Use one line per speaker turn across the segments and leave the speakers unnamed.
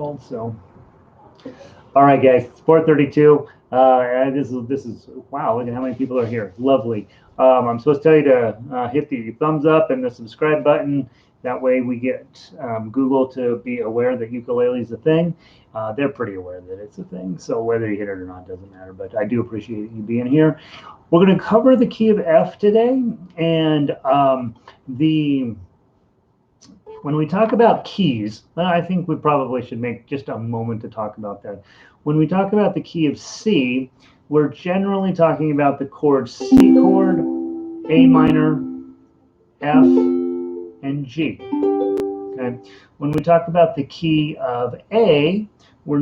world. So, all right, guys, it's 4:32. This is wow. Look at how many people are here. Lovely. I'm supposed to tell you to hit the thumbs up and the subscribe button. That way, we get Google to be aware that ukulele is a thing. They're pretty aware that it's a thing. So whether you hit it or not doesn't matter. But I do appreciate you being here. We're going to cover the key of F today, and the when we talk about keys, I think we probably should make just a moment to talk about that. When we talk about the key of C, we're generally talking about the chords C chord, A minor, F, and G. Okay. When we talk about the key of A, we're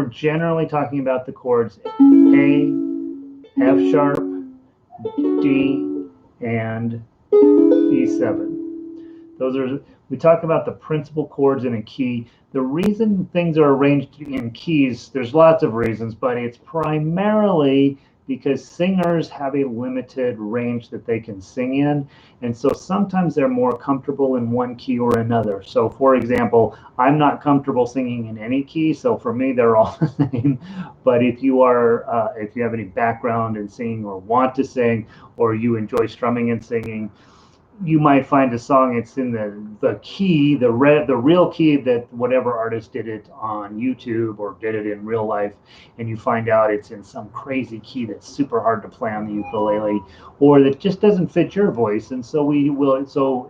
generally talking about the chords A, F sharp, D, and E7. We talk about the principal chords in a key. The reason things are arranged in keys, there's lots of reasons, but it's primarily because singers have a limited range that they can sing in. And so sometimes they're more comfortable in one key or another. So for example, I'm not comfortable singing in any key. So for me, they're all the same. But if you have any background in singing or want to sing, or you enjoy strumming and singing, you might find a song it's in the key, the real key that whatever artist did it on YouTube or did it in real life, and you find out it's in some crazy key that's super hard to play on the ukulele, or that just doesn't fit your voice. And so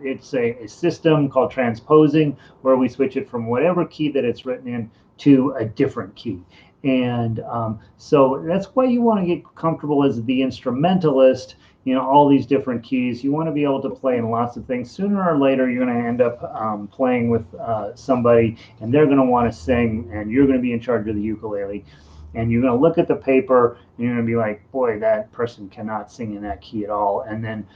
it's a system called transposing, where we switch it from whatever key that it's written in to a different key. And so that's why you want to get comfortable as the instrumentalist, all these different keys. You want to be able to play in lots of things. Sooner or later, you're going to end up playing with somebody, and they're going to want to sing, and you're going to be in charge of the ukulele. And you're going to look at the paper, and you're going to be like, boy, that person cannot sing in that key at all. And then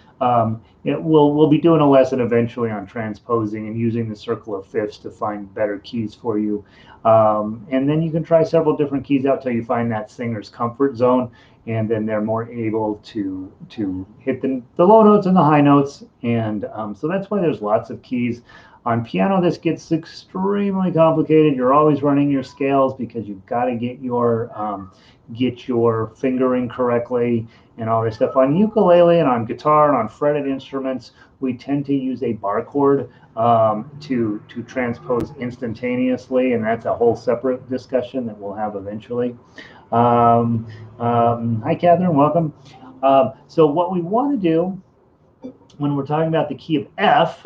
we'll be doing a lesson eventually on transposing and using the circle of fifths to find better keys for you. And then you can try several different keys out till you find that singer's comfort zone, and then they're more able to hit the low notes and the high notes. And so that's why there's lots of keys. On piano, this gets extremely complicated. You're always running your scales because you've got to get your fingering correctly and all this stuff. On ukulele and on guitar and on fretted instruments, we tend to use a bar chord to transpose instantaneously, and that's a whole separate discussion that we'll have eventually. Hi, Catherine, welcome. So what we want to do when we're talking about the key of F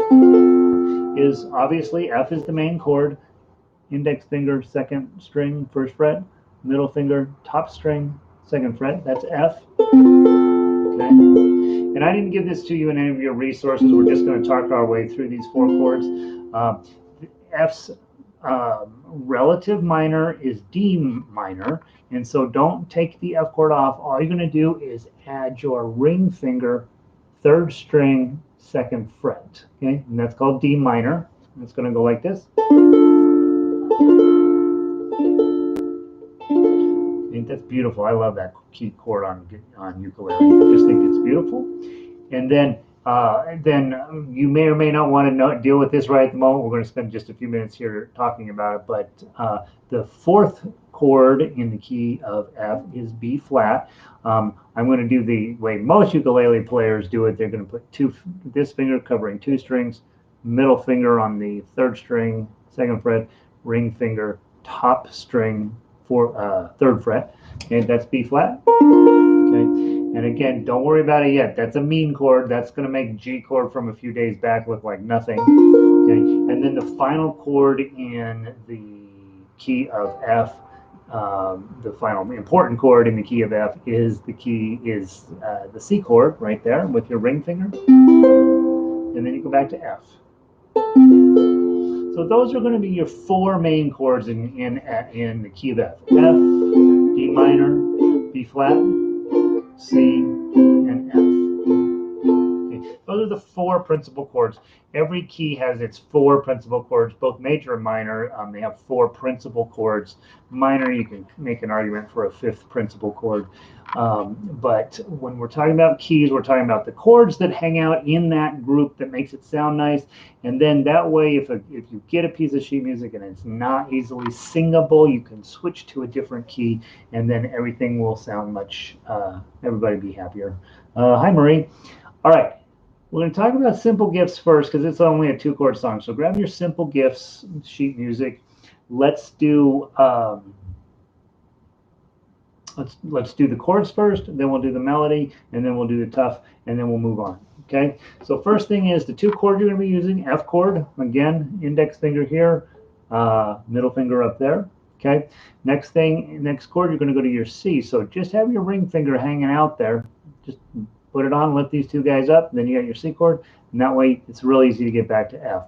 is obviously F is the main chord, index finger, second string, first fret, middle finger, top string, second fret, that's F. Okay. And I didn't give this to you in any of your resources. We're just going to talk our way through these four chords. F's relative minor is D minor, and so don't take the F chord off. All you're going to do is add your ring finger, third string, second fret, okay? And that's called D minor. It's going to go like this. And that's beautiful. I love that key chord on ukulele. I just think it's beautiful. And then you may or may not want to deal with this right at the moment. We're going to spend just a few minutes here talking about it. But the fourth chord in the key of F is B flat. I'm going to do the way most ukulele players do it. They're going to put this finger covering two strings, middle finger on the third string, second fret, ring finger, top string for third fret, and that's B flat. Okay, and again, don't worry about it yet. That's a mean chord. That's going to make G chord from a few days back look like nothing. Okay, and then the final chord in the key of F, the final important chord in the key of F is the C chord right there with your ring finger, and then you go back to F. So those are going to be your four main chords in the key of F. F, D minor, B flat, C, and F. Okay. Those are the four principal chords. Every key has its four principal chords, both major and minor. They have four principal chords. Minor, you can make an argument for a fifth principal chord. But when we're talking about keys, we're talking about the chords that hang out in that group that makes it sound nice. And then that way, if you get a piece of sheet music and it's not easily singable, you can switch to a different key, and then everything will sound much, everybody be happier. Hi, Marie. All right. We're going to talk about Simple Gifts first because it's only a two-chord song. So grab your Simple Gifts sheet music. Let's do let's do the chords first, then we'll do the melody, and then we'll do the tough, and then we'll move on. Okay. So first thing is the two chords you're going to be using. F chord, again, index finger here, middle finger up there. Okay. Next chord, you're going to go to your C. So just have your ring finger hanging out there. Just put it on, lift these two guys up, then you got your C chord, and that way it's real easy to get back to F.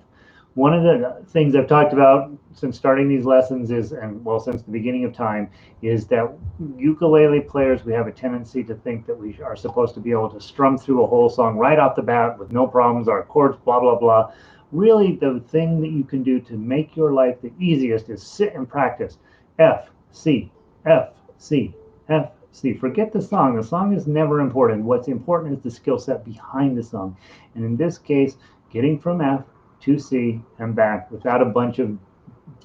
One of the things I've talked about since starting these lessons is, and well, since the beginning of time, is that ukulele players, we have a tendency to think that we are supposed to be able to strum through a whole song right off the bat with no problems, our chords, blah, blah, blah. Really, the thing that you can do to make your life the easiest is sit and practice. F, C, F, C, F, C. Forget the song. The song is never important. What's important is the skill set behind the song. And in this case, getting from F to C and back without a bunch of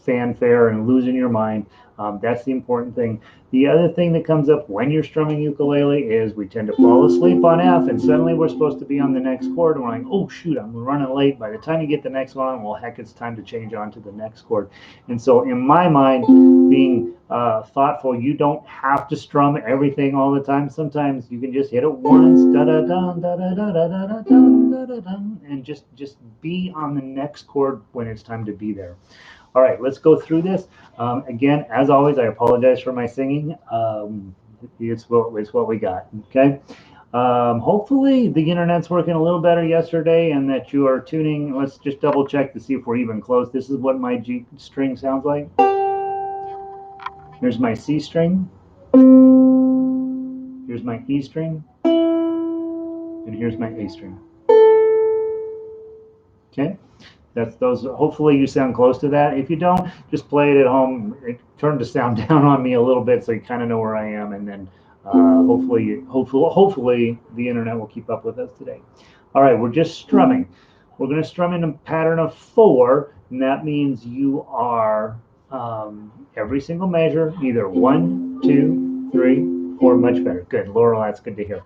fanfare and losing your mind. That's the important thing. The other thing that comes up when you're strumming ukulele is we tend to fall asleep on F, and suddenly we're supposed to be on the next chord, and we're like, oh shoot, I'm running late. By the time you get the next one on, well, heck, it's time to change on to the next chord. And so in my mind, being thoughtful, you don't have to strum everything all the time. Sometimes you can just hit it once, da-da-dum, da-da-da-da-da-da-dum, da-da-dum, and just be on the next chord when it's time to be there. All right, let's go through this. Again, as always, I apologize for my singing. It's what we got, okay? Hopefully the internet's working a little better yesterday and that you are tuning. Let's just double check to see if we're even close. This is what my G string sounds like. Here's my C string. Here's my E string. And here's my A string. Okay? That's those. Hopefully you sound close to that. If you don't, just play it at home. Turn the sound down on me a little bit so you kind of know where I am, and then hopefully the internet will keep up with us today. All right, we're just strumming. We're going to strum in a pattern of 4, and that means you are every single measure, either 1, 2, 3, 4. Much better. Good, Laurel. That's good to hear.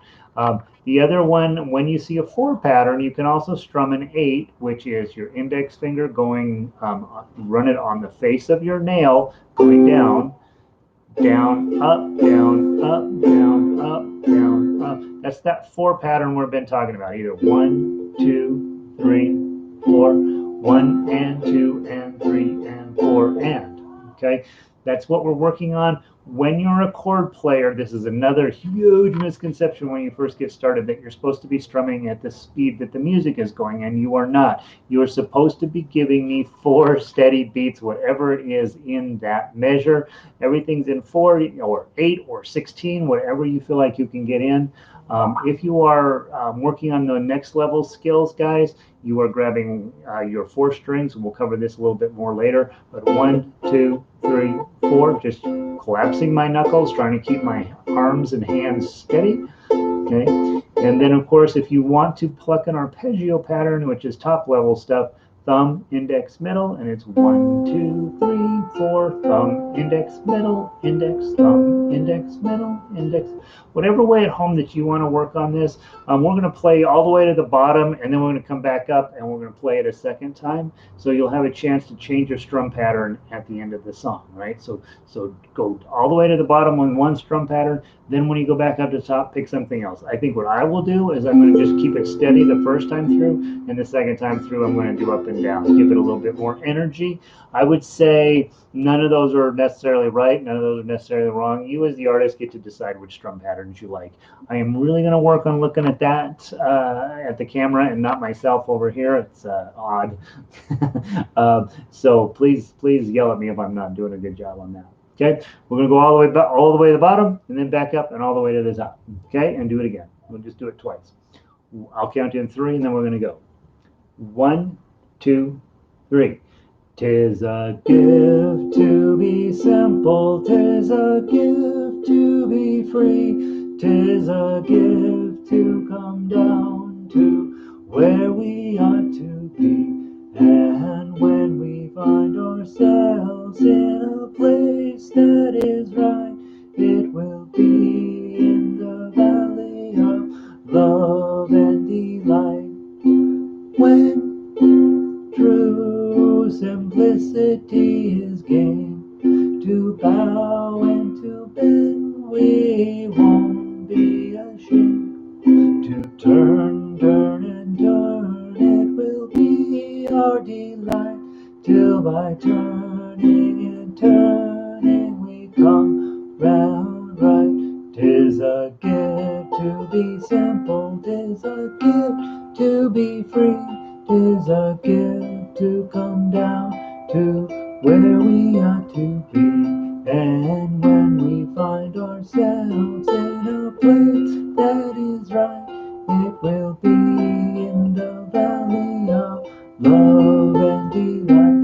The other one, when you see a 4 pattern, you can also strum an 8, which is your index finger going, run it on the face of your nail, going down, down, up, down, up, down, up, down, up. That's that 4 pattern we've been talking about. Either 1, 2, 3, 4, 1 and 2 and 3 and 4 and. Okay, that's what we're working on. When you're a chord player, this is another huge misconception when you first get started, that you're supposed to be strumming at the speed that the music is going, and you are not. You are supposed to be giving me 4 steady beats, whatever it is in that measure. Everything's in 4 or 8 or 16, whatever you feel like you can get in. If you are working on the next level skills, guys, you are grabbing your 4 strings, and we'll cover this a little bit more later. But 1, 2, 3, 4, just collapsing my knuckles, trying to keep my arms and hands steady. Okay, and then of course, if you want to pluck an arpeggio pattern, which is top level stuff, thumb, index, middle, and it's 1, 2, 3, 4, thumb, index, middle, index, thumb, index, middle, index. Whatever way at home that you want to work on this. We're going to play all the way to the bottom, and then we're going to come back up, and we're going to play it a second time. So you'll have a chance to change your strum pattern at the end of the song, right? So go all the way to the bottom on one strum pattern. Then when you go back up to the top, pick something else. I think what I will do is I'm going to just keep it steady the first time through, and the second time through I'm going to do up and down. Give it a little bit more energy. I would say none of those are necessarily right. None of those are necessarily wrong. You as the artist get to decide which strum patterns you like. I am really going to work on looking at that at the camera and not myself over here. It's odd. So please yell at me if I'm not doing a good job on that. Okay, we're going to go all the way to the bottom, and then back up and all the way to the top. Okay, and do it again. We'll just do it twice. I'll count in three, and then we're going to go. 1, 2, 3. 'Tis a gift to be simple, 'tis a gift to be free, 'tis a gift to come down to where we ought to be. And when we find ourselves in a place that is right, it will be in the valley of love and delight. When true simplicity is gained, to bow and to bend, we won't be ashamed. To turn, turn and turn, it will be our delight, till by turning and turning we come round right. 'Tis a gift to be simple, 'tis a gift to be free, 'tis a gift to come down to where we ought to be. And when we find ourselves in a place that is right, it will be in the valley of love and delight.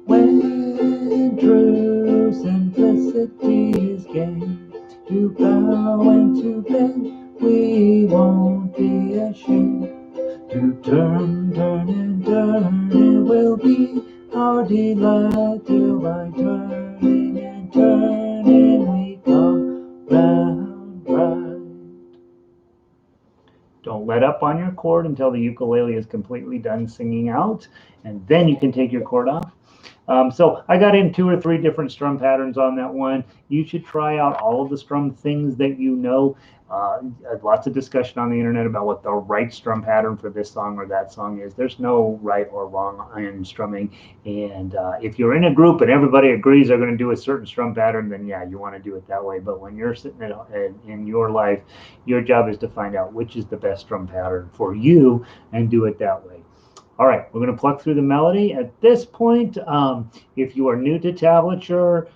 When true simplicity is gained, to bow and to bend, we won't be ashamed. To turn, turn and turn, it will be our delight, till by turning and turning we come round right. Don't let up on your chord until the ukulele is completely done singing out, and then you can take your chord off. So I got in 2 or 3 different strum patterns on that one. You should try out all of the strum things that you know. Lots of discussion on the internet about what the right strum pattern for this song or that song is. There's no right or wrong in strumming. And if you're in a group and everybody agrees they're going to do a certain strum pattern, then yeah, you want to do it that way. But when you're sitting in your life, your job is to find out which is the best strum pattern for you and do it that way. All right, we're going to pluck through the melody. At this point, if you are new to tablature,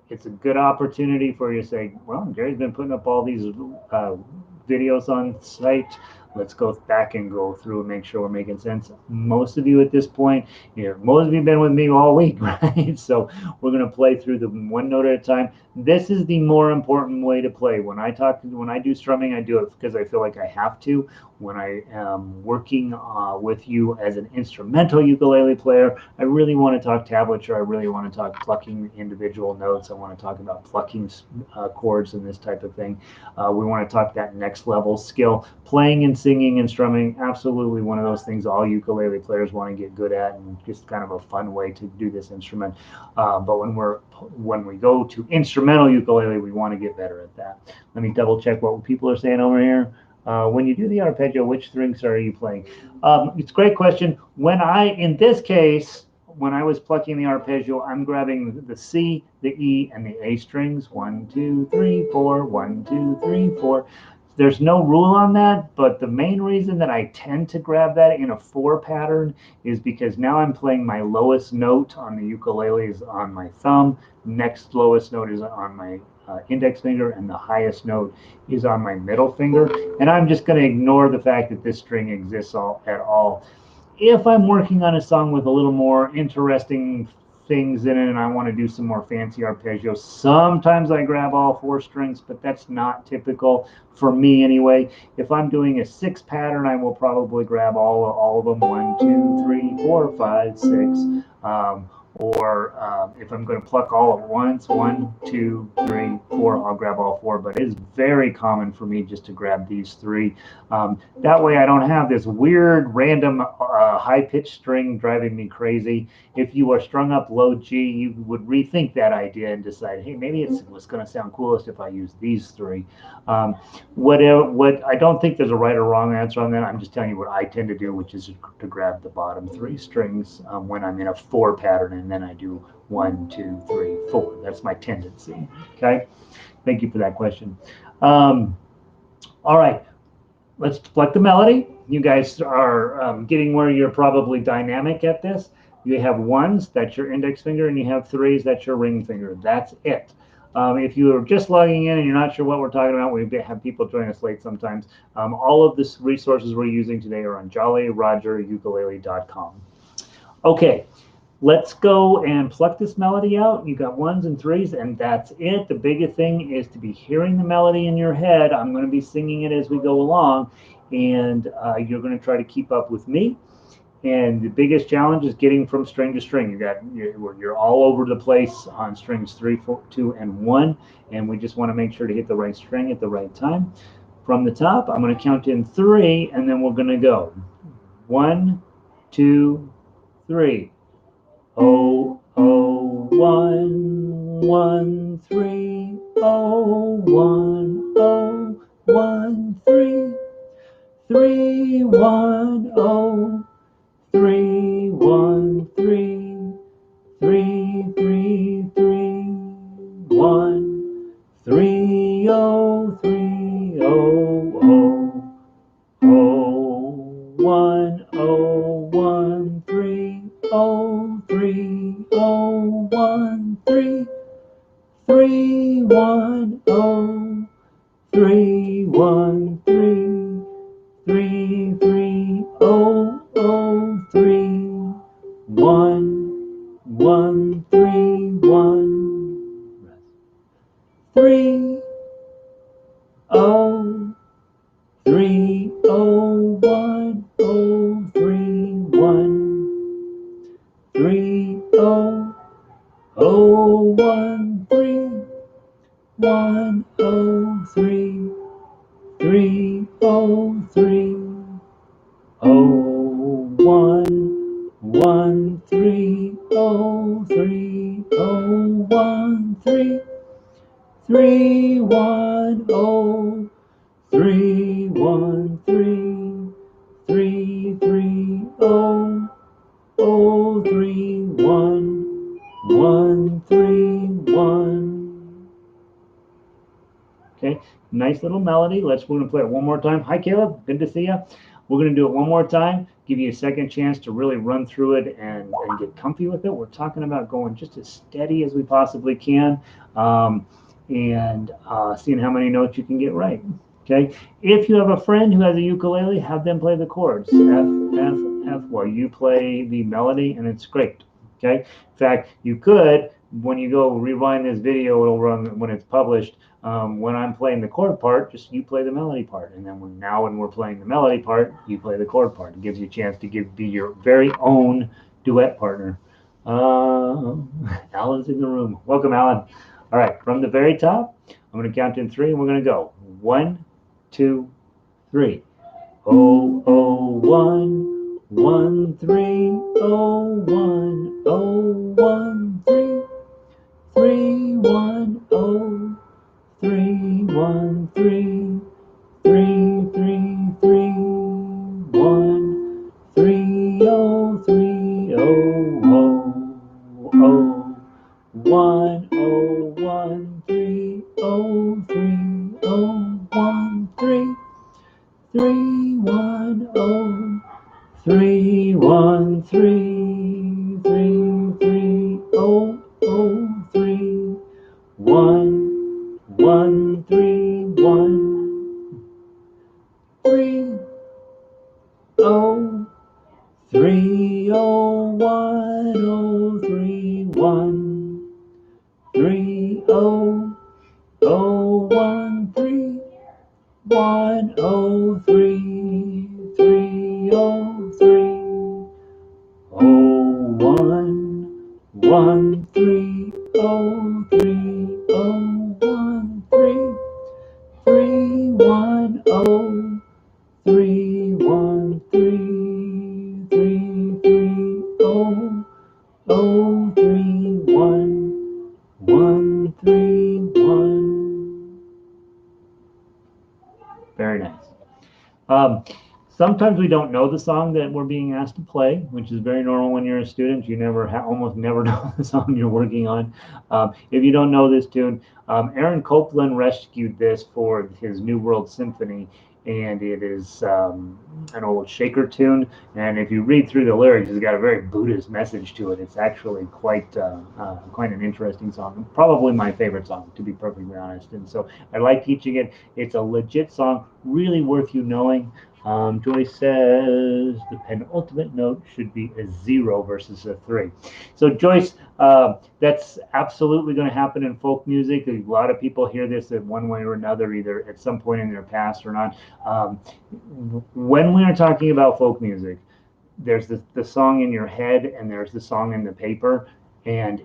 it's a good opportunity for you to say, well, Gary's been putting up all these videos on site. Let's go back and go through and make sure we're making sense. Most of you at this point, most of you have been with me all week, right? So we're going to play through them one note at a time. This is the more important way to play. When I do strumming, I do it because I feel like I have to. When I am working with you as an instrumental ukulele player, I really want to talk tablature. I really want to talk plucking individual notes. I want to talk about plucking chords and this type of thing. We want to talk that next level skill. Playing and singing and strumming, absolutely one of those things all ukulele players want to get good at, and just kind of a fun way to do this instrument. But when we go to instrumental ukulele, we want to get better at that. Let me double check what people are saying over here. When you do the arpeggio, which strings are you playing? It's a great question. In this case, when I was plucking the arpeggio, I'm grabbing the C, the E, and the A strings. 1, 2, 3, 4. 1, 2, 3, 4. There's no rule on that, but the main reason that I tend to grab that in a 4 pattern is because now I'm playing my lowest note on the ukulele is on my thumb. Next lowest note is on my index finger, and the highest note is on my middle finger. And I'm just going to ignore the fact that this string exists at all. If I'm working on a song with a little more interesting things in it and I want to do some more fancy arpeggios, sometimes I grab all 4 strings, but that's not typical for me anyway. If I'm doing a 6 pattern, I will probably grab all of them. 1, 2, 3, 4, 5, 6. Or if I'm going to pluck all at once, 1, 2, 3, 4, I'll grab all 4. But it is very common for me just to grab these 3. That way I don't have this weird, random, high-pitched string driving me crazy. If you are strung up low G, you would rethink that idea and decide, hey, maybe it's what's going to sound coolest if I use these 3. I don't think there's a right or wrong answer on that. I'm just telling you what I tend to do, which is to grab the bottom 3 strings when I'm in a 4 pattern, and then I do 1, 2, 3, 4. That's my tendency. Okay. Thank you for that question. All right. Let's pluck the melody. You guys are getting where you're probably dynamic at this. You have 1s, that's your index finger, and you have 3s, that's your ring finger. That's it. If you are just logging in and you're not sure what we're talking about, we have people join us late sometimes. All of the resources we're using today are on jollyrogerukulele.com. Okay, let's go and pluck this melody out. You got ones and threes, and that's it. The biggest thing is to be hearing the melody in your head. I'm going to be singing it as we go along, and you're going to try to keep up with me. And the biggest challenge is getting from string to string. You're all over the place on strings 3, 4, 2, and 1, and we just want to make sure to hit the right string at the right time. From the top, I'm going to count in 3, and then we're going to go 1, 2, 3. Oh, oh, 1, 1, 3. Oh, 1, oh, 1, 3. 3, 1, oh. 3, 1, 3, 3, 3, 3, 1, 3, oh, 3, oh, oh, oh, 1, oh, 1, 3, oh, 3, oh, 1, 3, 3, 1, oh, 3, 1, 3, 3, 3, oh, oh, 3, 1, 1, 3, 1, 3, oh, 3, oh, 1, oh, 3, 1, 3, oh, oh, 1, 3, 1, oh, 3, 3, oh, 3, oh, 1, 1, 3, oh, 3, oh, 1, 3, 3, 1, oh, 3, 1, 3, 3, 3, oh, oh, 3, 1, 1, 3, 1. Okay, nice little melody. We're going to play it one more time. Hi, Caleb. Good to see you. We're going to do it one more time, give you a second chance to really run through it and get comfy with it. We're talking about going just as steady as we possibly can and seeing how many notes you can get right. Okay. If you have a friend who has a ukulele, have them play the chords. F, F, F, while you play the melody, and it's great. Okay. In fact, you could, when you go rewind this video, it'll run when it's published. When I'm playing the chord part, just you play the melody part, and then when we're playing the melody part, you play the chord part. It gives you a chance to be your very own duet partner. Alan's in the room. Welcome, Alan. All right, from the very top, I'm going to count in 3, and we're going to go 1, 2, 3. Oh, oh, 1, 1, 3. Oh, 1, oh, 1, 3. 3, 1, oh. 3, 1, 3, 3, 3, 3, 1, 3, oh, 3, oh, oh, oh, 1, oh, 1, 3, oh, 3, oh, 1, 3, 3, 1, oh, 3, 1, 3, 3, 3, oh, oh, 3, 1, 1, 3, 1, 3, oh, 3, oh, 1, oh, 3, 1, 3, oh, oh, 1, 3, 1, oh, 3, 3, oh, 3, oh, 1, 1, 3, oh, 3, oh, 1, 3, 3, 1, oh, 3, 1, 3, 3, 3, oh, oh, 3, 1, 1, 3, 1. Very nice. Sometimes we don't know the song that we're being asked to play, which is very normal when you're a student. You almost never know the song you're working on. If you don't know this tune, Aaron Copland rescued this for his New World Symphony, and it is an old shaker tune. And if you read through the lyrics, it's got a very Buddhist message to it. It's actually quite an interesting song. Probably my favorite song, to be perfectly honest. And so I like teaching it. It's a legit song, really worth you knowing. Joyce says the penultimate note should be a 0 versus a 3. So Joyce, that's absolutely going to happen in folk music. A lot of people hear this in one way or another, either at some point in their past or not. Um, when we are talking about folk music, there's the song in your head and there's the song in the paper, and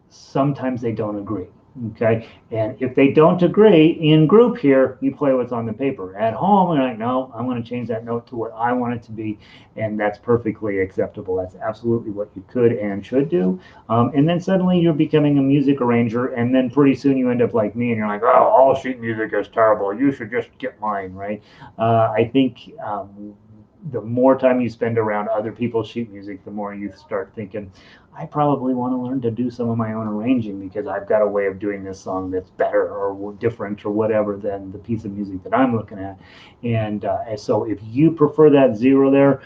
sometimes they don't agree. Okay. And if they don't agree in group here, you play what's on the paper. At home, you're like, no, I'm going to change that note to what I want it to be. And that's perfectly acceptable. That's absolutely what you could and should do. And then suddenly you're becoming a music arranger. And then pretty soon you end up like me and you're like, oh, all sheet music is terrible. You should just get mine, right? I think the more time you spend around other people's sheet music, the more you start thinking, I probably want to learn to do some of my own arranging because I've got a way of doing this song that's better or different or whatever than the piece of music that I'm looking at. And so if you prefer that 0 there,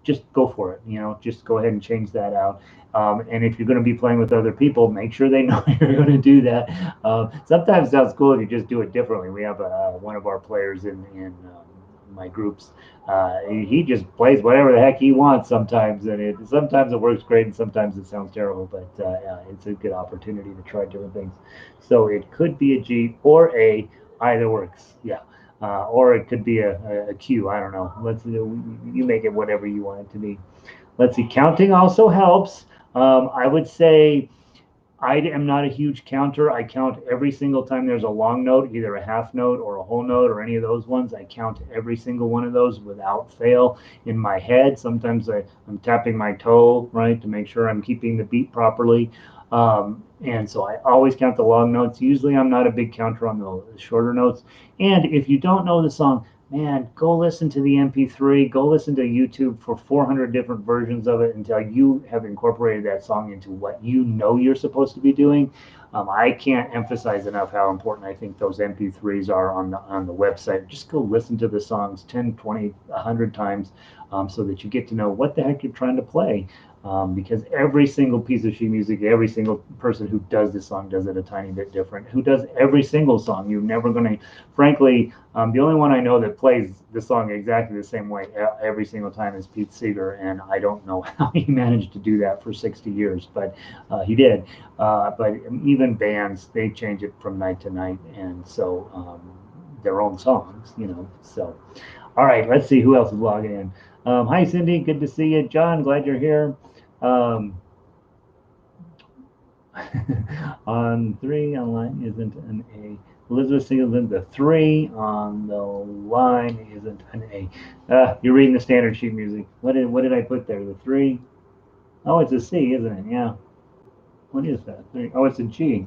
just go for it. You know, just go ahead and change that out. And if you're going to be playing with other people, make sure they know you're going to do that. Sometimes it sounds cool if you just do it differently. We have one of our players in my groups. He just plays whatever the heck he wants sometimes, and sometimes it works great, and sometimes it sounds terrible. But it's a good opportunity to try different things. So it could be a G or A, either works. Yeah. Or it could be a Q. I don't know. You make it whatever you want it to be. Let's see. Counting also helps. I would say I am not a huge counter. I count every single time there's a long note, either a half note or a whole note or any of those ones. I count every single one of those without fail in my head. Sometimes I'm tapping my toe, right, to make sure I'm keeping the beat properly. And so I always count the long notes. Usually I'm not a big counter on the shorter notes. And if you don't know the song, man, go listen to the MP3, go listen to YouTube for 400 different versions of it until you have incorporated that song into what you know you're supposed to be doing. I can't emphasize enough how important I think those MP3s are on the website. Just go listen to the songs 10, 20, 100 times so that you get to know what the heck you're trying to play. Because every single piece of sheet music, every single person who does this song does it a tiny bit different. Who does every single song? You're never going to, frankly, the only one I know that plays the song exactly the same way every single time is Pete Seeger, and I don't know how he managed to do that for 60 years, but he did. But even bands, they change it from night to night, and so their own songs, you know. So, all right, let's see who else is logging in. Hi, Cindy. Good to see you. John, glad you're here. Um, on 3 online isn't an A. Elizabeth Singleton, the 3 on the line isn't an A. You're reading the standard sheet music. What did I put there? The 3? Oh, it's a C, isn't it? Yeah. What is that? 3? Oh, it's a G.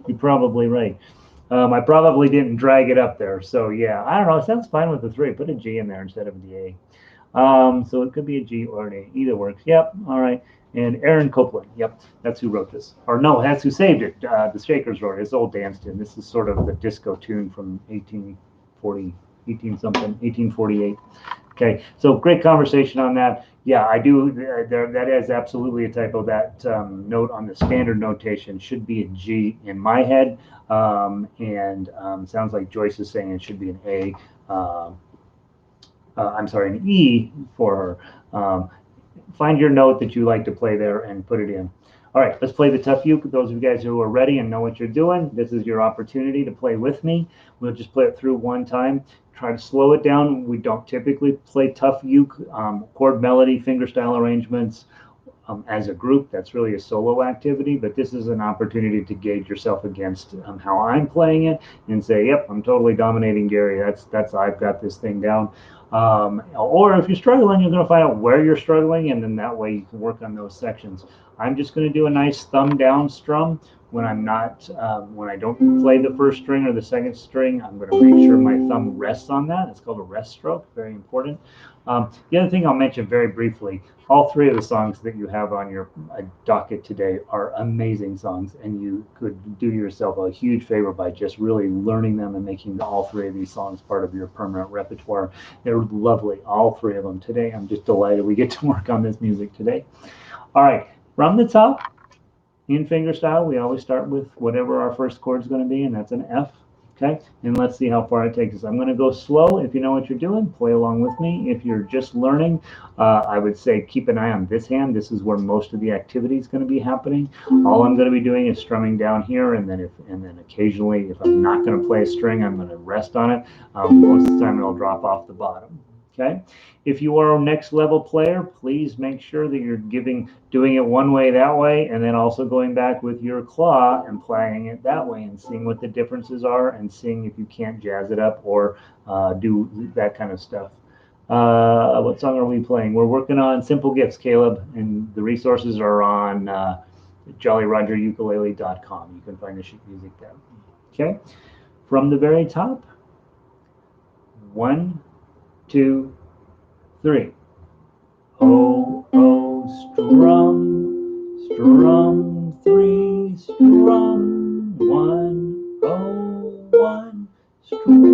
You're probably right. I probably didn't drag it up there. So, yeah, I don't know. It sounds fine with the 3. Put a G in there instead of the A. So it could be a G or an A. Either works. Yep. All right. And Aaron Copeland. Yep. That's who wrote this. Or no, that's who saved it. The Shakers wrote it. It's old dance tune. This is sort of the disco tune from 1840, 18 something, 1848. Okay. So great conversation on that. Yeah, I do. That is absolutely a typo. That note on the standard notation should be a G in my head. And sounds like Joyce is saying it should be an A. I'm sorry, an E for her. Find your note that you like to play there and put it in. All right, let's play the tough uke. Those of you guys who are ready and know what you're doing, this is your opportunity to play with me. We'll just play it through one time. Try to slow it down. We don't typically play tough uke, chord melody, fingerstyle arrangements as a group. That's really a solo activity, but this is an opportunity to gauge yourself against how I'm playing it and say, yep, I'm totally dominating Gary. That's I've got this thing down. Or if you're struggling, you're going to find out where you're struggling, and then that way you can work on those sections. I'm just going to do a nice thumb down strum when I'm not, when I don't play the first string or the second string, I'm going to make sure my thumb rests on that. It's called a rest stroke, very important. The other thing I'll mention very briefly, all three of the songs that you have on your docket today are amazing songs, and you could do yourself a huge favor by just really learning them and making all three of these songs part of your permanent repertoire. They're lovely, all three of them today. I'm just delighted we get to work on this music today. All right, from the top, in fingerstyle, we always start with whatever our first chord is going to be, and that's an F. Okay, and let's see how far it takes us. I'm going to go slow. If you know what you're doing, play along with me. If you're just learning, I would say keep an eye on this hand. This is where most of the activity is going to be happening. All I'm going to be doing is strumming down here, and then occasionally, if I'm not going to play a string, I'm going to rest on it. Most of the time, it'll drop off the bottom. Okay. If you are a next level player, please make sure that you're doing it one way that way, and then also going back with your claw and playing it that way and seeing what the differences are and seeing if you can't jazz it up or do that kind of stuff. What song are we playing? We're working on Simple Gifts, Caleb, and the resources are on jollyrogerukulele.com. You can find the sheet music there. Okay, from the very top, 1, 2, 3. Oh, oh, strum, strum, 3, strum, 1, oh, 1, strum,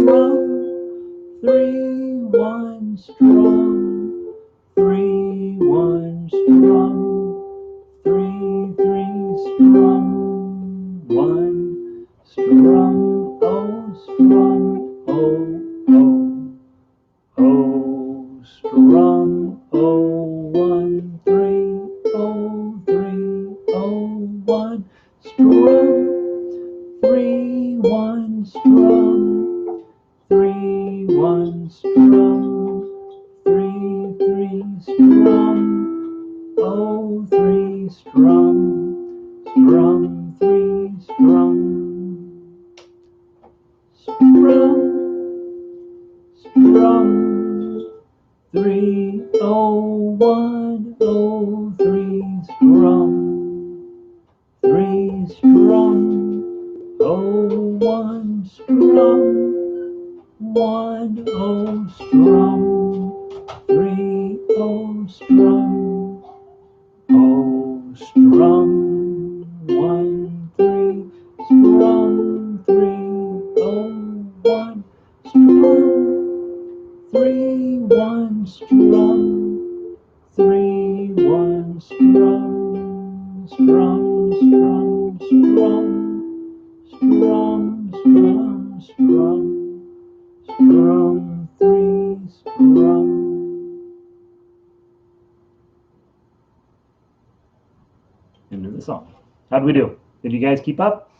3, 1, strum, 3, 1, strum, 3, 3, strum, 1, strum, oh, oh, oh, strum, oh, 1, 3, oh, 3, oh, 1, strum, 3, 1, strum, 3, 1, strum, 3, 3, strum, oh, 3, strum, strum, 3, strum, strum, 3, oh, 1, oh, 3, strum, 3, strum, oh, 1, strum, 1, oh, strum, 3, oh, strum, oh, strum, 1, 3, strum, 3, oh, 1, strum, 3, 1, strum, 3, 1, strum, strum, strum, strum, strum, strum, strum, strum, 3, strum. Into the song. How'd we do? Did you guys keep up?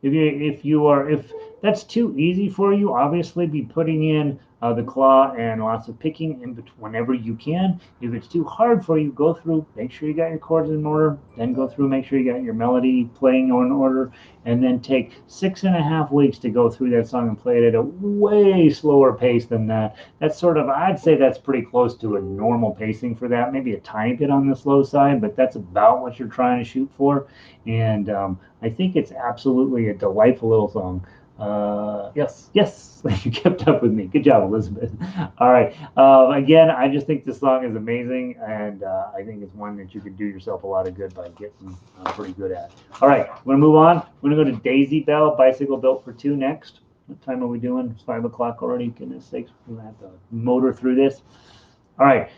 If that's too easy for you, obviously be putting in the claw and lots of picking in between whenever you can. If it's too hard for you, go through, make sure you got your chords in order, then go through, make sure you got your melody playing in order, and then take 6.5 weeks to go through that song and play it at a way slower pace than that. That's sort of, I'd say that's pretty close to a normal pacing for that, maybe a tiny bit on the slow side, but that's about what you're trying to shoot for. And I think it's absolutely a delightful little song. Yes, you kept up with me. Good job, Elizabeth. All right. Again, I just think this song is amazing, and I think it's one that you could do yourself a lot of good by getting pretty good at. All right, we're going to move on. We're going to go to Daisy Bell, Bicycle Built for Two next. What time are we doing? It's 5 o'clock already. Goodness sakes, we're going to have to motor through this. All right,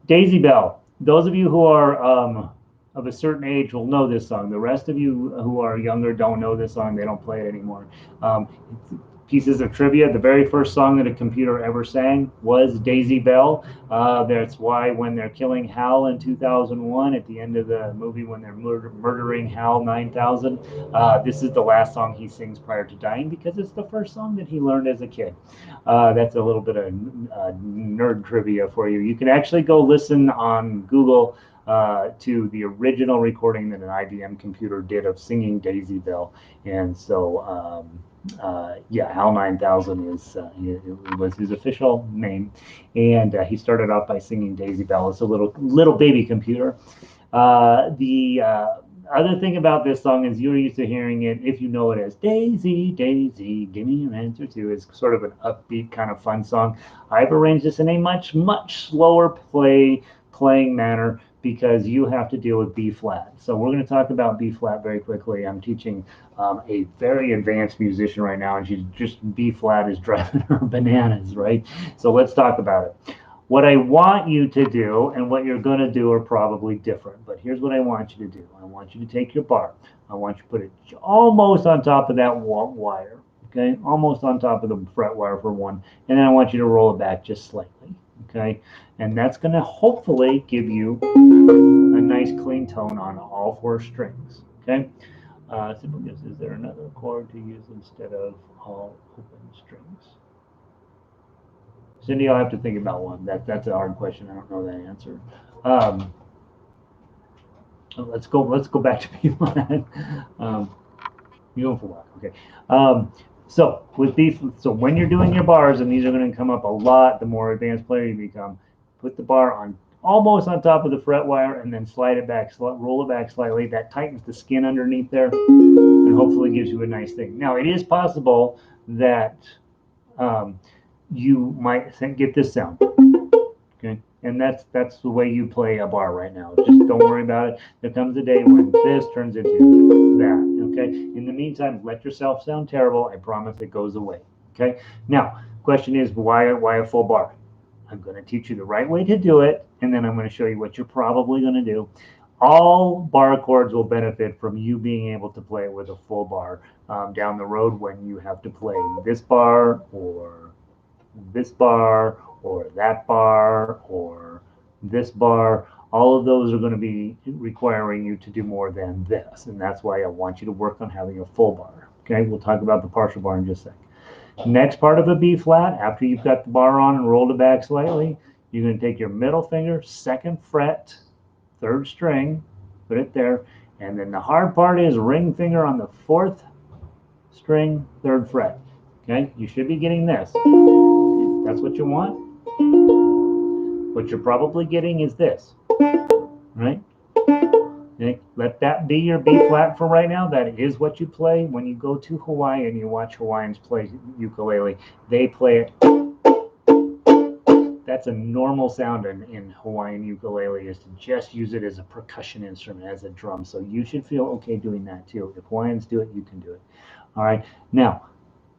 Daisy Bell. Those of you who are of a certain age will know this song. The rest of you who are younger don't know this song. They don't play it anymore. Pieces of trivia: the very first song that a computer ever sang was Daisy Bell. That's why when they're killing Hal in 2001, at the end of the movie, when they're murdering Hal 9000, this is the last song he sings prior to dying, because it's the first song that he learned as a kid. That's a little bit of nerd trivia for you. You can actually go listen on Google to the original recording that an IBM computer did of singing Daisy Bell. And so, yeah, HAL 9000 was his official name. And he started off by singing Daisy Bell. It's a little baby computer. Other thing about this song is you're used to hearing it, if you know it, as Daisy, Daisy, give me your answer too. It's sort of an upbeat kind of fun song. I've arranged this in a much slower playing manner because you have to deal with B flat. So we're going to talk about B flat very quickly. I'm teaching a very advanced musician right now, and she's just B flat is driving her bananas, right? So let's talk about it. What I want you to do and what you're going to do are probably different, but here's what I want you to do. I want you to take your bar. I want you to put it almost on top of that wire, okay? Almost on top of the fret wire for one, and then I want you to roll it back just slightly, okay? And that's going to hopefully give you a nice clean tone on all four strings, okay? Simple guess, is there another chord to use instead of all open strings? Cindy, I'll have to think about one. That's a hard question. I don't know that answer. Um, let's go back to B flat. You going for a while, okay? So with B, so when you're doing your bars, and these are going to come up a lot, the more advanced player you become, put the bar on almost on top of the fret wire, and then slide it back, roll it back slightly. That tightens the skin underneath there, and hopefully gives you a nice thing. Now it is possible that you might get this sound. Okay, and that's the way you play a bar right now. Just don't worry about it. There comes a day when this turns into that. Okay. In the meantime, let yourself sound terrible. I promise it goes away. Okay. Now, question is why a full bar? I'm going to teach you the right way to do it, and then I'm going to show you what you're probably going to do. All bar chords will benefit from you being able to play it with a full bar down the road when you have to play this bar or this bar or that bar or this bar. All of those are going to be requiring you to do more than this, and that's why I want you to work on having a full bar. Okay, we'll talk about the partial bar in just a second. Next part of a B flat, after you've got the bar on and rolled it back slightly, you're going to take your middle finger, second fret, third string, put it there, and then the hard part is ring finger on the fourth string, third fret. Okay, you should be getting this. That's what you want. What you're probably getting is this, right? Okay. Let that be your B flat for right now. That is what you play when you go to Hawaii and you watch Hawaiians play ukulele. They play it. That's a normal sound in Hawaiian ukulele, is to just use it as a percussion instrument, as a drum. So you should feel okay doing that too. If Hawaiians do it, you can do it. All right. Now,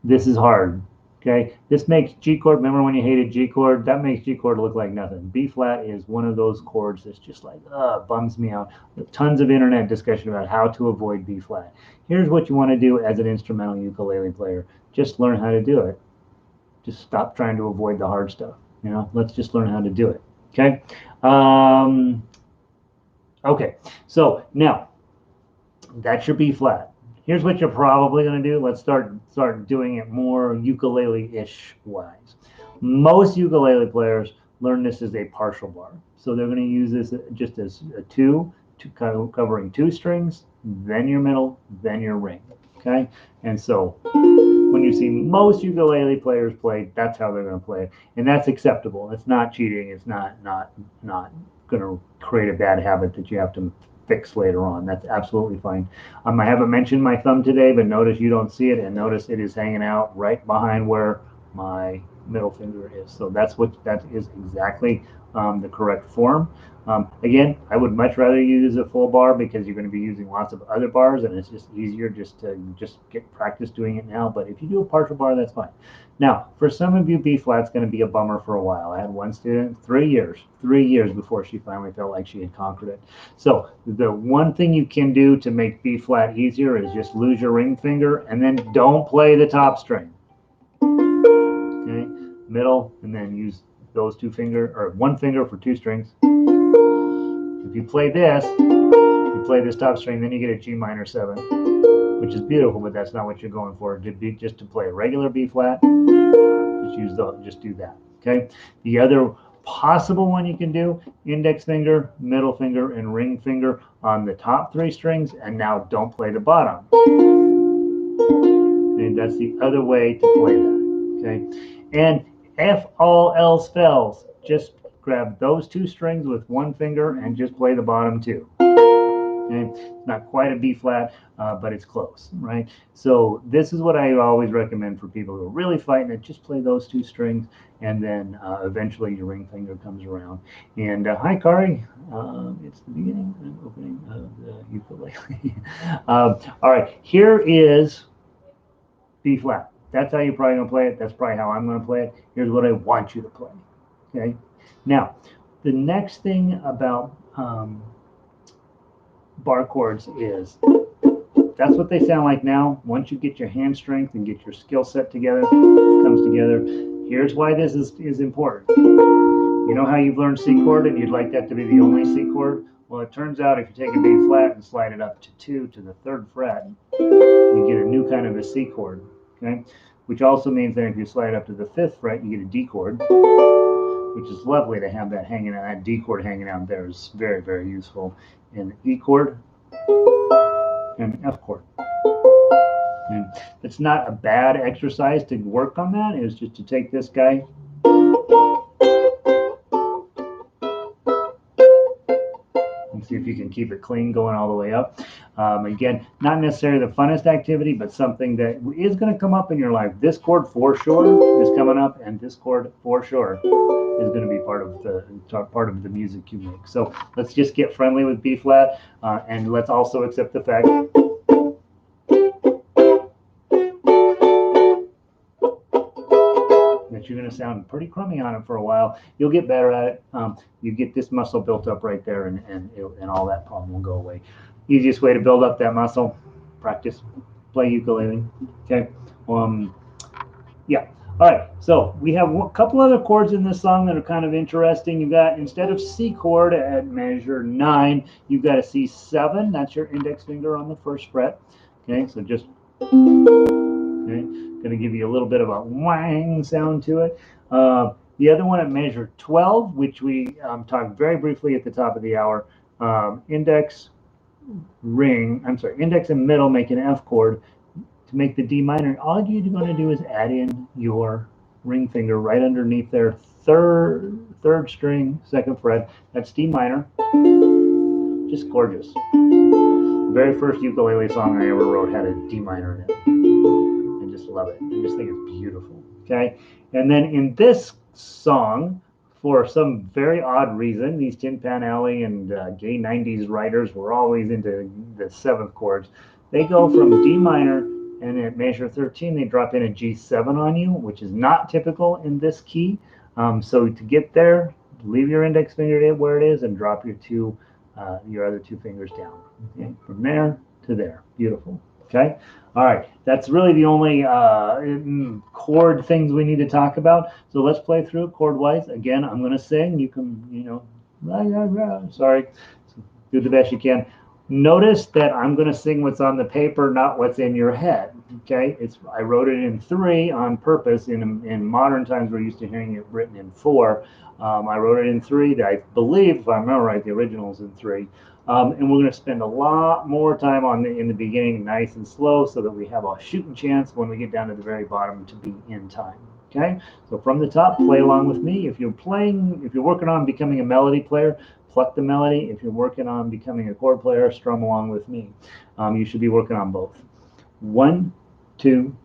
this is hard. Okay, this makes G chord. Remember when you hated G chord? That makes G chord look like nothing. B flat is one of those chords that's just like, bums me out. Tons of internet discussion about how to avoid B flat. Here's what you want to do as an instrumental ukulele player. Just learn how to do it. Just stop trying to avoid the hard stuff. You know, let's just learn how to do it. Okay. Okay. So now that's your B flat. Here's what you're probably going to do. Let's start doing it more ukulele-ish wise. Most ukulele players learn this as a partial bar. So they're going to use this just as a two, covering two strings, then your middle, then your ring. Okay? And so when you see most ukulele players play, that's how they're going to play it. And that's acceptable. It's not cheating. It's not going to create a bad habit that you have to fix later on. That's absolutely fine. I haven't mentioned my thumb today, but notice you don't see it, and notice it is hanging out right behind where my middle finger is. So that is exactly the correct form. Again, I would much rather use a full bar because you're going to be using lots of other bars, and it's just easier just to get practice doing it now. But if you do a partial bar, that's fine. Now, for some of you, B flat's going to be a bummer for a while. I had one student, 3 years before she finally felt like she had conquered it. So the one thing you can do to make B flat easier is just lose your ring finger and then don't play the top string. Okay, middle, and then use those one finger for two strings. If you play this, you play this top string, then you get a G minor 7, which is beautiful, but that's not what you're going for. Just to play a regular B flat, just do that. Okay. The other possible one you can do: index finger, middle finger, and ring finger on the top three strings, and now don't play the bottom. And that's the other way to play that. Okay. And if all else fails, just grab those two strings with one finger and just play the bottom two. Okay? It's not quite a B flat, but it's close, right? So this is what I always recommend for people who are really fighting it. Just play those two strings, and then eventually your ring finger comes around. And hi, Kari. It's the beginning and opening of the ukulele. All right, here is B flat. That's how you're probably going to play it. That's probably how I'm going to play it. Here's what I want you to play. Okay. Now, the next thing about bar chords is that's what they sound like now. Once you get your hand strength and get your skill set together, comes together. Here's why this is important. You know how you've learned C chord and you'd like that to be the only C chord? Well, it turns out if you take a B flat and slide it up to 2 to the 3rd fret, you get a new kind of a C chord, okay? Which also means that if you slide up to the 5th fret, you get a D chord, which is lovely to have that hanging out. That D chord hanging out there is very, very useful. And E chord and F chord. And it's not a bad exercise to work on that. It's just to take this guy and see if you can keep it clean going all the way up. Again, not necessarily the funnest activity, but something that is going to come up in your life. This chord for sure is coming up, and this chord for sure is going to be part of the music you make. So let's just get friendly with B flat, and let's also accept the fact that you're going to sound pretty crummy on it for a while. You'll get better at it. You get this muscle built up right there, and all that problem will go away. Easiest way to build up that muscle: practice, play ukulele. Okay. Yeah. All right. So we have a couple other chords in this song that are kind of interesting. You got, instead of C chord at measure 9, you've got a C7. That's your index finger on the 1st fret. Okay. So just okay. Going to give you a little bit of a wang sound to it. The other one at measure 12, which we talked very briefly at the top of the hour, index and middle make an F chord. To make the D minor, all you're going to do is add in your ring finger right underneath their third string, 2nd fret. That's D minor. Just gorgeous. The very first ukulele song I ever wrote had a D minor in it. I just love it. I just think it's beautiful. Okay, and then in this song, for some very odd reason, these Tin Pan Alley and gay 90s writers were always into the 7th chords. They go from D minor, and at measure 13, they drop in a G7 on you, which is not typical in this key. So to get there, leave your index finger where it is and drop your other 2 fingers down. Okay? From there to there. Beautiful. Okay. All right. That's really the only chord things we need to talk about. So let's play through it chord-wise. Again, I'm going to sing. You can, sorry. Do the best you can. Notice that I'm going to sing what's on the paper, not what's in your head. Okay, I wrote it in 3 on purpose. In modern times, we're used to hearing it written in 4. I wrote it in 3. I believe, if I remember right, the original's in 3. And we're going to spend a lot more time in the beginning, nice and slow, so that we have a shooting chance when we get down to the very bottom to be in time. Okay, so from the top, play along with me. If you're working on becoming a melody player, pluck the melody. If you're working on becoming a chord player, strum along with me. You should be working on both. 1, 2.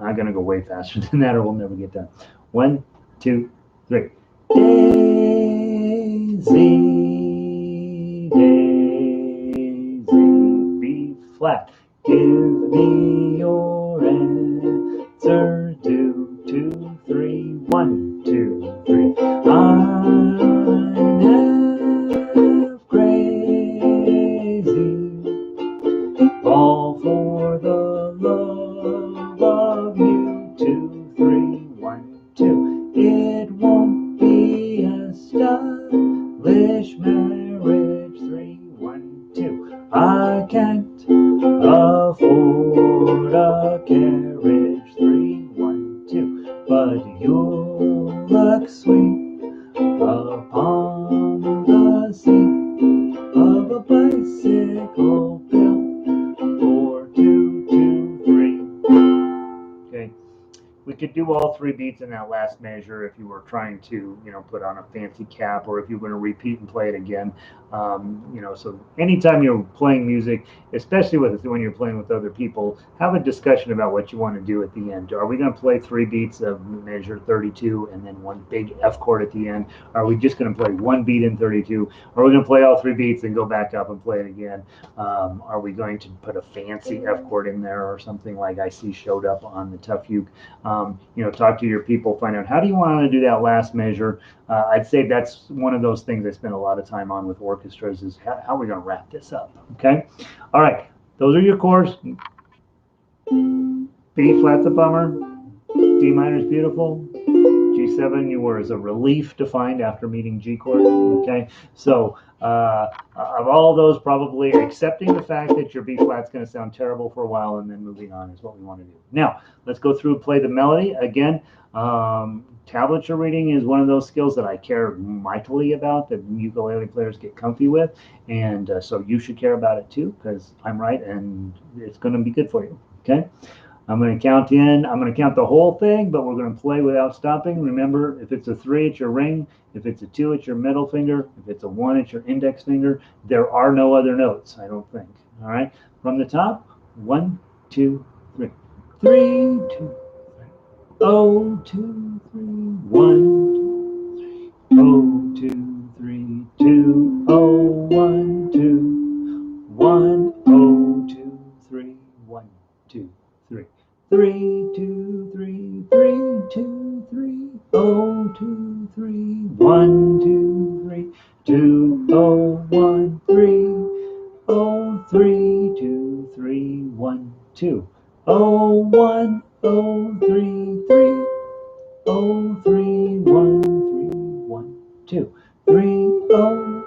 I'm going to go way faster than that, or we'll never get done. 1, 2, 3. Daisy, Daisy, B flat. Give me your answer. 2, 2, 3. 1, 2, 3. I'm crazy, all for the love of you. 2, 3. 1, 2. It won't be established marriage. 3, 1, 2. I can't afford a carriage. 3, 1, 2. But you'll look sweet upon the seat of a bicycle built for 2, 2, 3. Okay, we could do all three beats in that last measure if you were trying to, put on a fancy cap, or if you were going to repeat and play it again. So anytime you're playing music, especially when you're playing with other people, have a discussion about what you want to do at the end. Are we going to play three beats of measure 32 and then one big F chord at the end? Are we just going to play one beat in 32? Are we going to play all three beats and go back up and play it again? Are we going to put a fancy F chord in there or something like I see showed up on the Tough Uke? Talk to your people, find out how do you want to do that last measure. I'd say that's one of those things I spend a lot of time on with orchestras is how are we going to wrap this up? Okay. All right. Those are your chords. B flat's a bummer. D minor's beautiful. G7 you were as a relief to find after meeting G chord. Okay, so of all those, probably accepting the fact that your B flat's going to sound terrible for a while and then moving on is what we want to do. Now let's go through and play the melody again. Tablature reading is one of those skills that I care mightily about, that ukulele players get comfy with, and so you should care about it too, because I'm right and it's going to be good for you. Okay. I'm going to count in. I'm going to count the whole thing, but we're going to play without stopping. Remember, if it's a 3, it's your ring. If it's a 2, it's your middle finger. If it's a 1, it's your index finger. There are no other notes, I don't think. All right. From the top, 1, 2, 3. 3, 2, 3. Oh, 2, 3, 1, 2, 3. Oh, 2, 3, 2. Oh, 1, 2, 1. Oh, 2, 3, 1, 2. 3, 2, 3, 3, 2, 3, oh, 2, 3, 1, 2, 3, 2, oh, 1, 3, oh, 3, 2, 3, 1, 2, oh, 1, oh, 3, 3, oh, 3, 1, 3, 1, 2, 3, oh,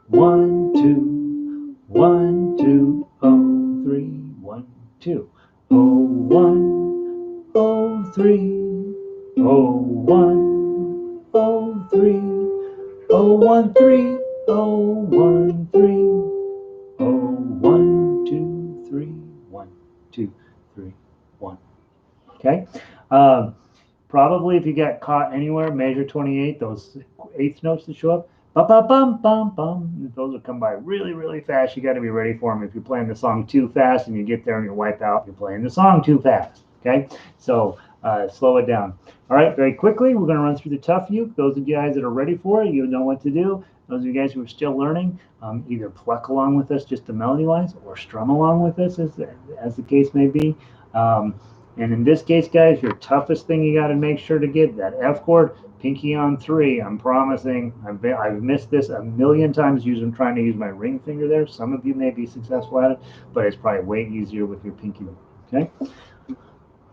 1, 2, 1, 2, oh, 3, 1, 2. Oh, 1, oh, 3, oh, 1, oh, 3, oh, 1, 3, oh, 1, 3, oh, 1, 2, 3, 1, 2, 3, 1. Okay. Probably if you get caught anywhere, measure 28, those eighth notes that show up, bum, bum, bum, bum, bum. Those will come by really, really fast. You got to be ready for them. If you're playing the song too fast and you get there and you wipe out, you're playing the song too fast. Okay, so slow it down. All right, very quickly, we're going to run through the Tough Uke. Those of you guys that are ready for it, you know what to do. Those of you guys who are still learning, either pluck along with us just the melody-wise or strum along with us, as the case may be. And in this case, guys, your toughest thing you got to make sure to get that F chord, pinky on 3. I'm promising. I've missed this a million times trying to use my ring finger there. Some of you may be successful at it, but it's probably way easier with your pinky. Okay.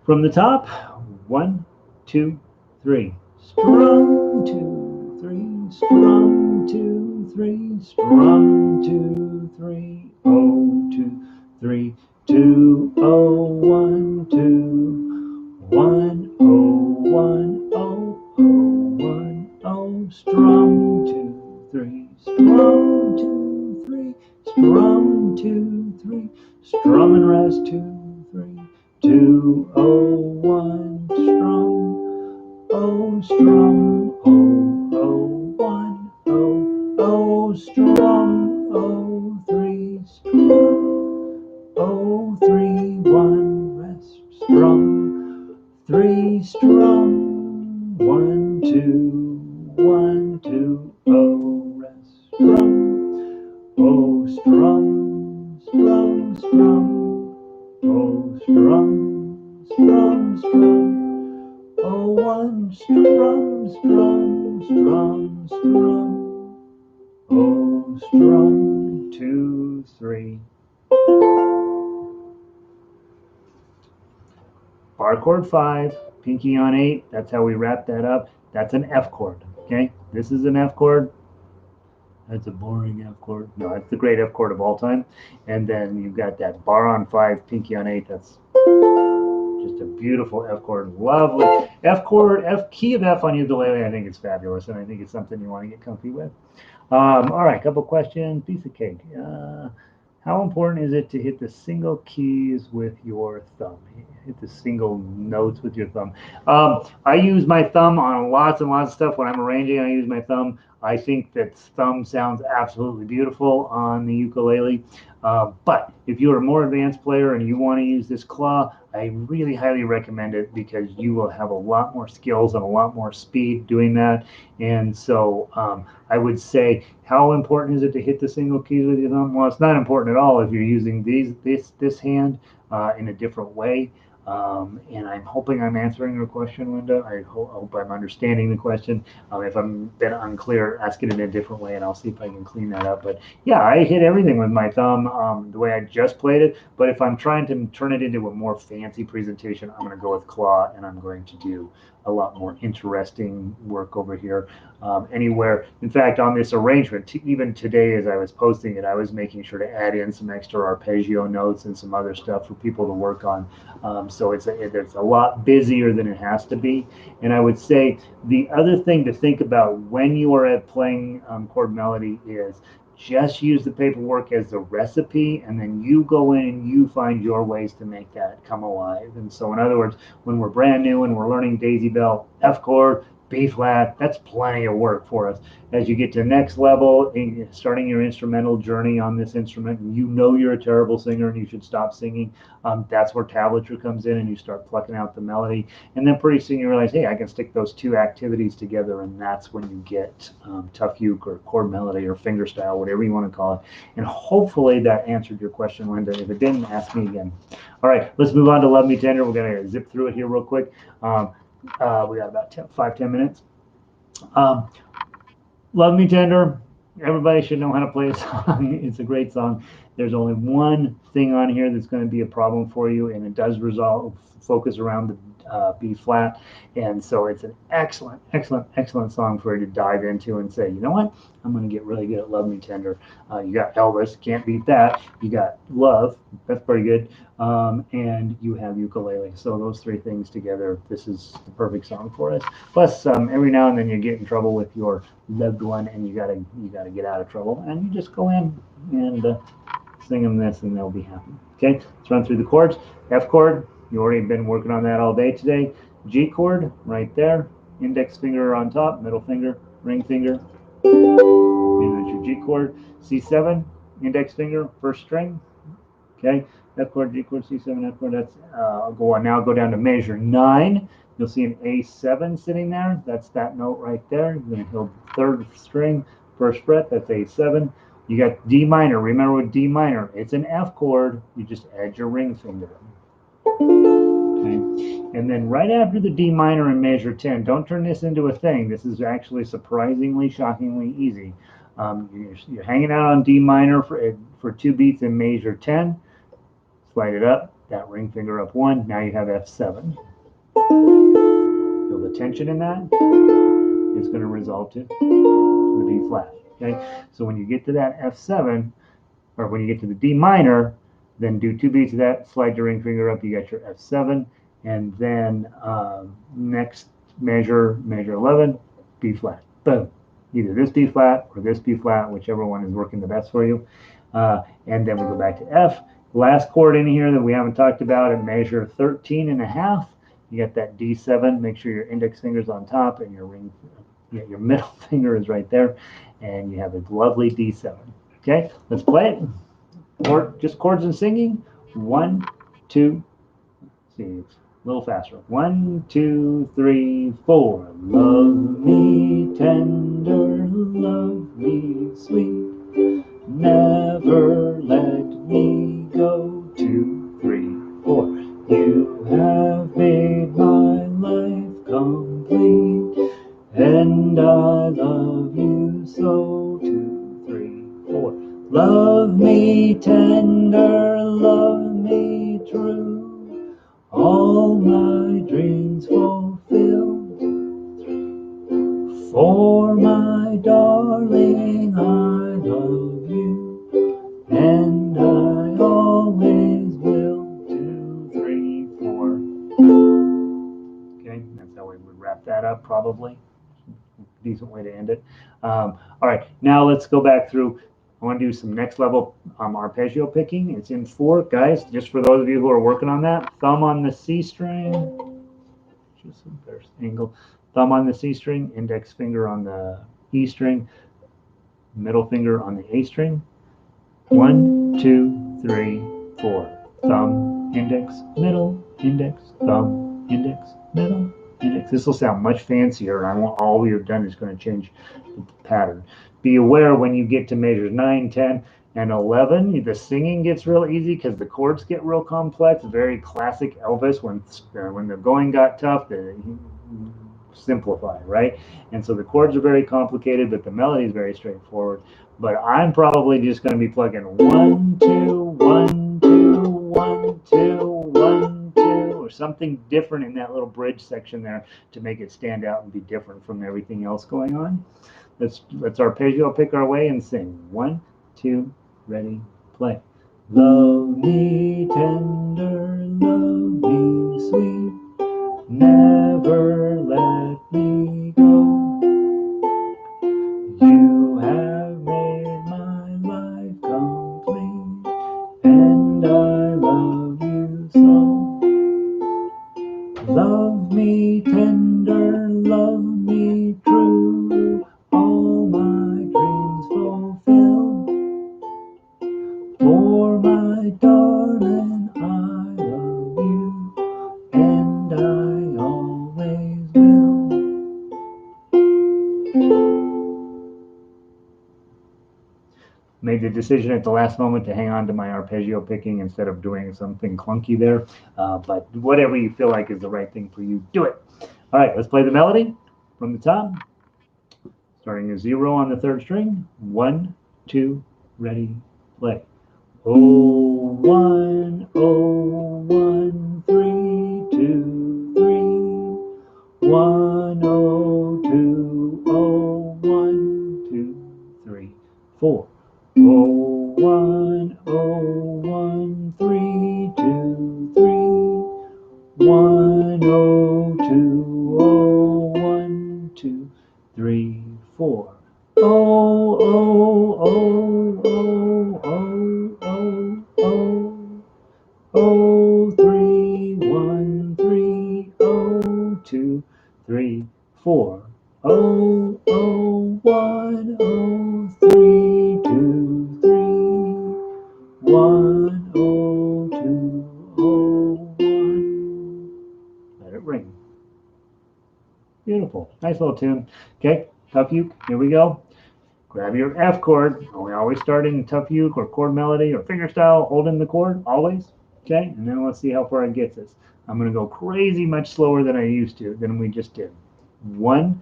From the top, 1, 2, 3. Strum 2, 3. Strum 2, 3. Strum 2, 3. Oh, 2, 3. 2, oh, 1, 2, 1, oh, 1, oh, oh, 1, oh, strum 2, 3, strum 2, 3, strum 2, 3, strum and rest 2, 3, 2, oh, 1, strum, oh, strum, oh, oh, 1, oh, oh, strum, oh, 3, strum. Oh, 3, 1, rest, strum, 3, strum, 1, 2, 1, 2, oh, rest, strum, oh, strum, strum, strum, oh, strum, strum, strum, oh, 1, strum, strum, strum, strum, oh, strum, 2, 3. Bar chord 5, pinky on 8. That's how we wrap that up. That's an F chord. Okay, this is an F chord. That's a boring F chord. No, it's the great F chord of all time. And then you've got that bar on 5, pinky on 8. That's just a beautiful F chord. Lovely F chord, key of F on ukulele. I think it's fabulous, and I think it's something you want to get comfy with. All right, couple questions. Piece of cake. How important is it to hit the single keys with your thumb? Hit the single notes with your thumb. I use my thumb on lots and lots of stuff. When I'm arranging, I use my thumb. I think that thumb sounds absolutely beautiful on the ukulele. But if you're a more advanced player and you want to use this claw, I really highly recommend it because you will have a lot more skills and a lot more speed doing that. And so I would say, how important is it to hit the single keys with your thumb? Well, it's not important at all if you're using this hand in a different way. And I'm hoping I'm answering your question, Linda. I hope I'm understanding the question. If I'm been unclear, ask it in a different way, and I'll see if I can clean that up. But yeah, I hit everything with my thumb the way I just played it. But if I'm trying to turn it into a more fancy presentation, I'm going to go with claw, and I'm going to do a lot more interesting work over here. Anywhere, in fact, on this arrangement, even today as I was posting it, I was making sure to add in some extra arpeggio notes and some other stuff for people to work on. So it's a lot busier than it has to be. And I would say the other thing to think about when you are at playing chord melody is just use the paperwork as the recipe, and then you go in and you find your ways to make that come alive. And so, in other words, when we're brand new and we're learning Daisy Bell, F chord, B flat, that's plenty of work for us. As you get to the next level, starting your instrumental journey on this instrument, and you know you're a terrible singer and you should stop singing, that's where tablature comes in and you start plucking out the melody. And then pretty soon you realize, hey, I can stick those two activities together, and that's when you get tough uke or chord melody or fingerstyle, whatever you want to call it. And hopefully that answered your question, Linda. If it didn't, ask me again. All right, let's move on to Love Me Tender. We're going to zip through it here real quick. We got about 5-10 minutes. Um, Love Me Tender. Everybody should know how to play a song. It's a great song. There's only one thing on here that's going to be a problem for you, and it does resolve focus around the B flat. And so it's an excellent, excellent, excellent song for you to dive into and say, you know what? I'm going to get really good at Love Me Tender. You got Elvis, can't beat that. You got Love, that's pretty good. And you have ukulele. So those three things together, this is the perfect song for us. Plus, every now and then you get in trouble with your loved one, and you gotta get out of trouble, and you just go in and sing them this, and they'll be happy. Okay, let's run through the chords. F chord, you already been working on that all day today. G chord, right there. Index finger on top, middle finger, ring finger, and that's your G chord. C7, index finger, first string. Okay, F chord, G chord, C7, F chord. That's I'll go on now. Go down to measure 9. You'll see an A7 sitting there. That's that note right there. You're going to hit third string, first fret. That's A7. You got D minor. Remember with D minor, it's an F chord. You just add your ring finger. Okay. And then right after the D minor in measure 10, don't turn this into a thing. This is actually surprisingly, shockingly easy. You're hanging out on D minor for 2 beats in measure 10. Slide it up, that ring finger up 1. Now you have F7. Feel the tension in that? It's going to resolve to the B flat. Okay, so when you get to that F7, or when you get to the D minor, then do 2 beats of that, slide your ring finger up, you got your F7, and then next measure 11, B flat. Boom. Either this B flat or this B flat, whichever one is working the best for you. And then we go back to F. Last chord in here that we haven't talked about at measure 13 and a half. You got that D7. Make sure your index finger's on top and your middle finger is right there, and you have a lovely D7. Okay, let's play it. Just chords and singing. 1, 2. See, it's a little faster. 1, 2, 3, 4. Love me tender, love me sweet. Never let me go. 2, 3, 4. You have made my life complete, and I love you so. 2, 3, 4. Love me tender, love me true, all my dreams fulfill. For my darling, I love you, and I always will. 2, 3, 4. Okay, that's how we would wrap that up, probably. Decent way to end it. All right, now let's go back through. I want to do some next level arpeggio picking. It's in 4, guys. Just for those of you who are working on that, thumb on the C string, just a better angle. Thumb on the C string, index finger on the E string, middle finger on the A string. 1, 2, 3, 4. Thumb, index, middle, index, thumb, index, middle, index. This will sound much fancier, and all we have done is going to change the pattern. Be aware when you get to measures 9, 10, and 11, the singing gets real easy because the chords get real complex. Very classic Elvis when the going got tough. Simplify, right? And so the chords are very complicated, but the melody is very straightforward. But I'm probably just going to be plugging 1, 2, 1, 2, 1, 2, 1, 2, or something different in that little bridge section there to make it stand out and be different from everything else going on. Let's arpeggio pick our way and sing. 1, 2, ready, play. Love me tender, love me sweet, never let me go. You have made my life complete, and I love you so. Love me tender, love me true, all my dreams fulfill. For my darling, I love you, and I always will. Made the decision at the last moment to hang on to my arpeggio picking instead of doing something clunky there. But whatever you feel like is the right thing for you, do it. All right, let's play the melody from the top. Starting a 0 on the 3rd string. 1, 2, ready, play. Oh, 1, oh, 1, 3, 2, 3. 1, oh, 2, oh, 1, 2, 3, 4. Oh, 1, oh, 1, 3, 2, 3. 1, oh, 2, oh, 1, 2, 3, 4. Oh, oh, oh, oh, oh, oh, oh. Oh, 3, 1, 3, oh, 2, 3, 4. Oh, oh, 1, oh, 3, 2, 3. 1, oh, 2, oh, 1. Let it ring. Beautiful. Nice little tune. Okay, tough uke. Here we go. Grab your F chord. We always start in tough uke or chord melody or fingerstyle, holding the chord, always. Okay, and then let's see how far it gets us. I'm going to go crazy much slower than I used to, than we just did. 1.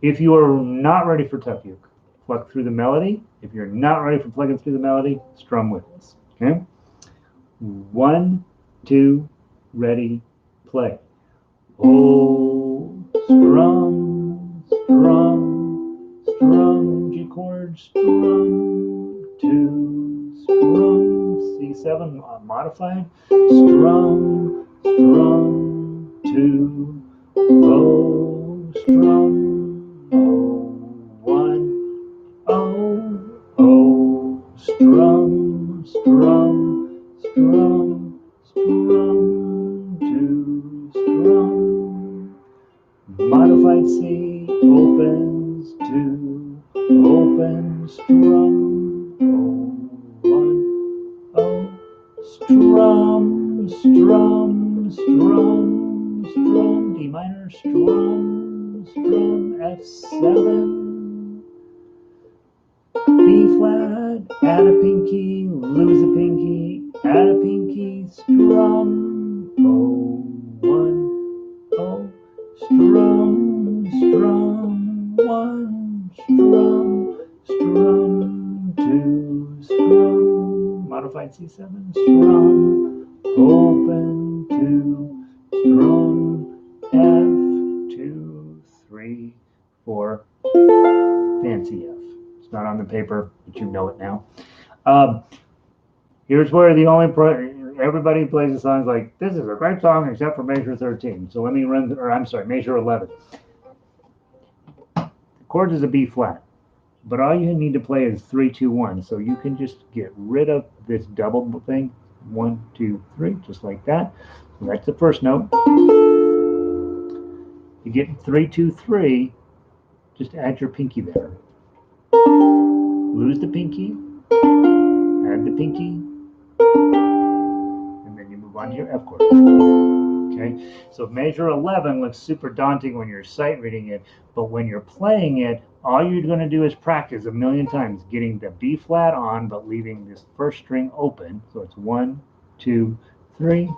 If you are not ready for tough uke, pluck through the melody. If you're not ready for plugging through the melody, strum with us. Okay? 1, 2, ready, play. Oh, strum, strum, strum, G chord, strum, 2, strum, C7 modified, strum, strum, 2, oh, strum, oh, 1, oh, oh, strum, strum, strum, strum, 2, strum, modified C, opens, 2, open, strum, oh, 1, oh, strum, strum, strum, strum, D minor, strum, strum, F7, B flat, add a pinky, lose a pinky, add a pinky, strum, oh, 1, oh, strum, strum, 1, strum, strum, 2, strum, modified C7, strum, open, 2, strum, F, 2, 3, 4, fancy F. It's not on the paper, but you know it now. Here's where everybody plays the songs like, this is a great song except for measure 13. So let me measure 11. The chord is a B flat. But all you need to play is 3, 2, 1. So you can just get rid of this double thing. 1, 2, 3, just like that. So that's the first note. You get 3, 2, 3. Just add your pinky there. Lose the pinky. Add the pinky. And then you move on to your F chord. Okay, so measure 11 looks super daunting when you're sight reading it, but when you're playing it, all you're going to do is practice a million times getting the B flat on, but leaving this first string open. So it's 1, 2, 3.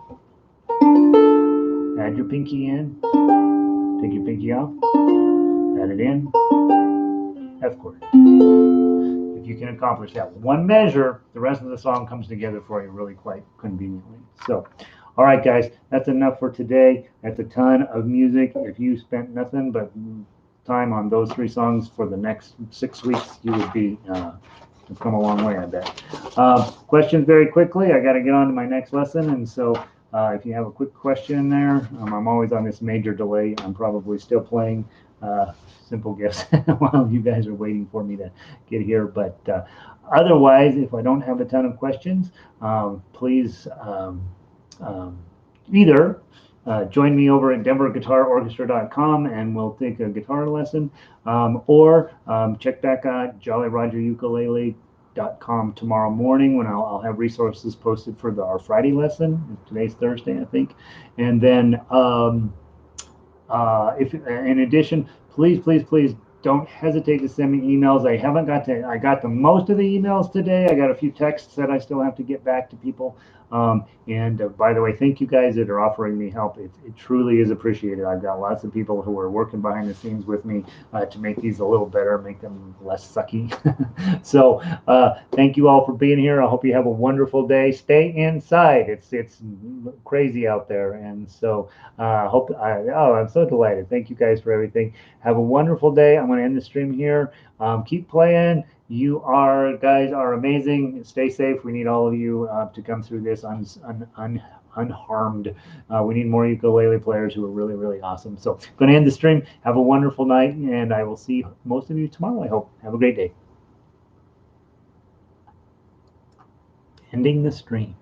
Add your pinky in, take your pinky off, add it in, F chord. If you can accomplish that one measure, the rest of the song comes together for you really quite conveniently. So, all right, guys, that's enough for today. That's a ton of music. If you spent nothing but time on those 3 songs for the next 6 weeks, you would be come a long way, I bet. Questions very quickly. I got to get on to my next lesson, and so if you have a quick question there, I'm always on this major delay. I'm probably still playing Simple Gifts while you guys are waiting for me to get here. But otherwise, if I don't have a ton of questions, please either join me over at denverguitarorchestra.com and we'll take a guitar lesson, or check back at jollyrogerukulele.com tomorrow morning when I'll have resources posted for our Friday lesson. Today's Thursday, I think. And then if in addition, please don't hesitate to send me emails. I got to most of the emails today. I got a few texts that I still have to get back to people. And by the way, thank you guys that are offering me help. It truly is appreciated. I've got lots of people who are working behind the scenes with me to make these a little better, make them less sucky. So thank you all for being here. I hope you have a wonderful day. Stay inside. It's crazy out there, and so I'm so delighted. Thank you guys for everything. Have a wonderful day. I'm going to end the stream here. Keep playing. You guys are amazing. Stay safe. We need all of you to come through this unharmed. We need more ukulele players who are really, really awesome. So I'm going to end the stream. Have a wonderful night, and I will see most of you tomorrow, I hope. Have a great day. Ending the stream.